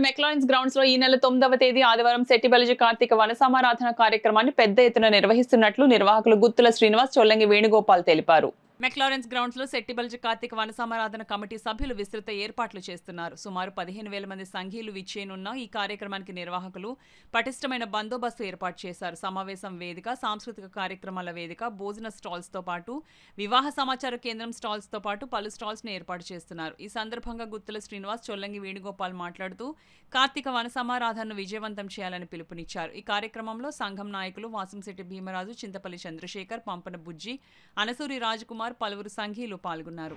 Maclaurin's grounds లో ఈ నెల 9వ తేదీ ఆదివారం సెట్టిబలిజి కార్తీక వన సమారాధన కార్యక్రమాన్ని పెద్ద ఎత్తున నిర్వహిస్తున్నట్లు నిర్వాహకులు గుత్తుల శ్రీనివాస్, చొల్లంగి వేణుగోపాల్ తెలిపారు. మెక్లారెన్స్ గ్రౌండ్స్ లో సెట్టిబలిజి కార్తీక వన సమారాధన కమిటీ సభ్యులు విస్తృత ఏర్పాట్లు చేస్తున్నారు. సుమారు 15,000 మంది సంఘీయులు విచ్చేనున్న ఈ కార్యక్రమానికి నిర్వాహకులు పటిష్టమైన బందోబస్తు ఏర్పాటు చేశారు. సమావేశం వేదిక, సాంస్కృతిక కార్యక్రమాల వేదిక, భోజన స్టాల్స్ తో పాటు వివాహ సమాచార కేంద్రం స్టాల్స్ తో పాటు పలు స్టాల్స్ ని ఏర్పాటు చేస్తున్నారు. ఈ సందర్భంగా గుత్తుల శ్రీనివాస్, చొల్లంగి వేణుగోపాల్ మాట్లాడుతూ కార్తీక వన సమారాధనను విజయవంతం చేయాలని పిలుపునిచ్చారు. ఈ కార్యక్రమంలో సంఘం నాయకులు వాసంశెట్టి భీమరాజు, చింతపల్లి చంద్రశేఖర్, పంపన బుజ్జి, అనసూరి రాజకుమార్, పలువురు సంఘీయులు పాల్గొన్నారు.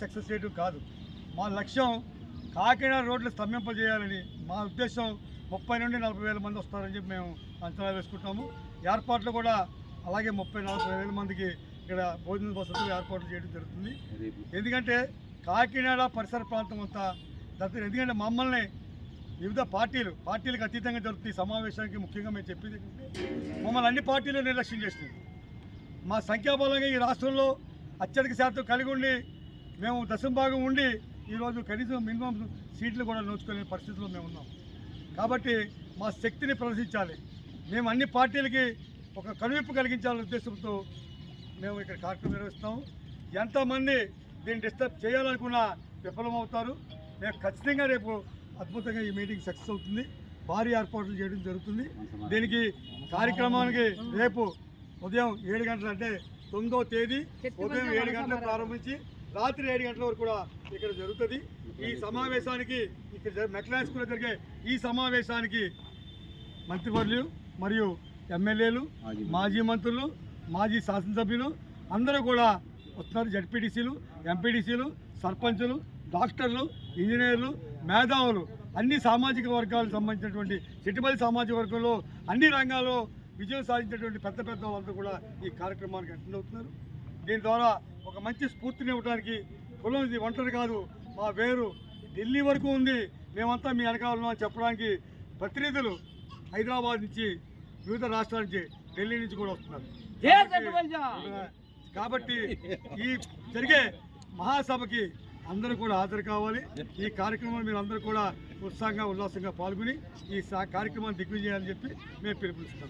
సక్సెస్ చేయడం కాదు మా లక్ష్యం, కాకినాడ రోడ్లు స్తంభింపజేయాలని మా ఉద్దేశం. 30 నుండి 40,000 మంది వస్తారని చెప్పి మేము అంచనా వేసుకుంటాము. ఏర్పాట్లు కూడా అలాగే 30,000-40,000 మందికి ఇక్కడ భోజన వసతులు ఏర్పాట్లు చేయడం జరుగుతుంది. ఎందుకంటే కాకినాడ పరిసర ప్రాంతం అంతా ఎందుకంటే మమ్మల్ని వివిధ పార్టీలకు అతీతంగా జరుగుతుంది. సమావేశానికి ముఖ్యంగా మేము చెప్పేది మమ్మల్ని అన్ని పార్టీలు నిర్లక్ష్యం చేసినాయి. మా సంఖ్యాబలంగా ఈ రాష్ట్రంలో అత్యధిక శాతం కలిగి ఉండి మేము దశంభాగం ఉండి ఈరోజు కనీసం మినిమం సీట్లు కూడా నోచుకునే పరిస్థితిలో మేము ఉన్నాం. కాబట్టి మా శక్తిని ప్రదర్శించాలి. మేము అన్ని పార్టీలకి ఒక కనువిప్పు కలిగించాలనే ఉద్దేశంతో మేము ఇక్కడ కార్యక్రమం నిర్వహిస్తాము. ఎంతమంది దీన్ని డిస్టర్బ్ చేయాలనుకున్నా విఫలమవుతారు. మేము ఖచ్చితంగా రేపు అద్భుతంగా ఈ మీటింగ్ సక్సెస్ అవుతుంది. భారీ ఏర్పాట్లు చేయడం జరుగుతుంది. దీనికి కార్యక్రమానికి రేపు ఉదయం 7 గంటలు అంటే 9వ తేదీ ఉదయం 7 గంటలకు ప్రారంభించి రాత్రి 7 గంటల వరకు కూడా ఇక్కడ జరుగుతుంది. ఈ సమావేశానికి ఇక్కడ మెక్లారెన్స్ స్కూల్లో జరిగే ఈ సమావేశానికి మంత్రివర్యులు మరియు ఎమ్మెల్యేలు, మాజీ మంత్రులు, మాజీ శాసనసభ్యులు అందరూ కూడా వస్తున్నారు. జడ్పీటీసీలు, ఎంపీటీసీలు, సర్పంచులు, డాక్టర్లు, ఇంజనీర్లు, మేధావులు, అన్ని సామాజిక వర్గాలకు సంబంధించినటువంటి సెట్టిబలిజి సామాజిక వర్గంలో అన్ని రంగాల్లో విజయం సాధించినటువంటి పెద్ద వాళ్ళందరూ కూడా ఈ కార్యక్రమానికి అటెండ్ అవుతున్నారు. దీని ద్వారా ఒక మంచి స్ఫూర్తిని ఇవ్వడానికి కులం ఇది ఒంటరి కాదు, మా వేరు ఢిల్లీ వరకు ఉంది, మేమంతా మీ వెనకాలను అని చెప్పడానికి ప్రతినిధులు హైదరాబాద్ నుంచి, వివిధ రాష్ట్రాల నుంచి, ఢిల్లీ నుంచి కూడా వస్తున్నారు. కాబట్టి ఈ జరిగే మహాసభకి అందరూ కూడా హాజరు కావాలి. ఈ కార్యక్రమంలో మీరు అందరూ కూడా ఉత్సాహంగా ఉల్లాసంగా పాల్గొని ఈ కార్యక్రమాన్ని దిగ్విజయాలని చెప్పి మేము పిలుపునిస్తున్నాం.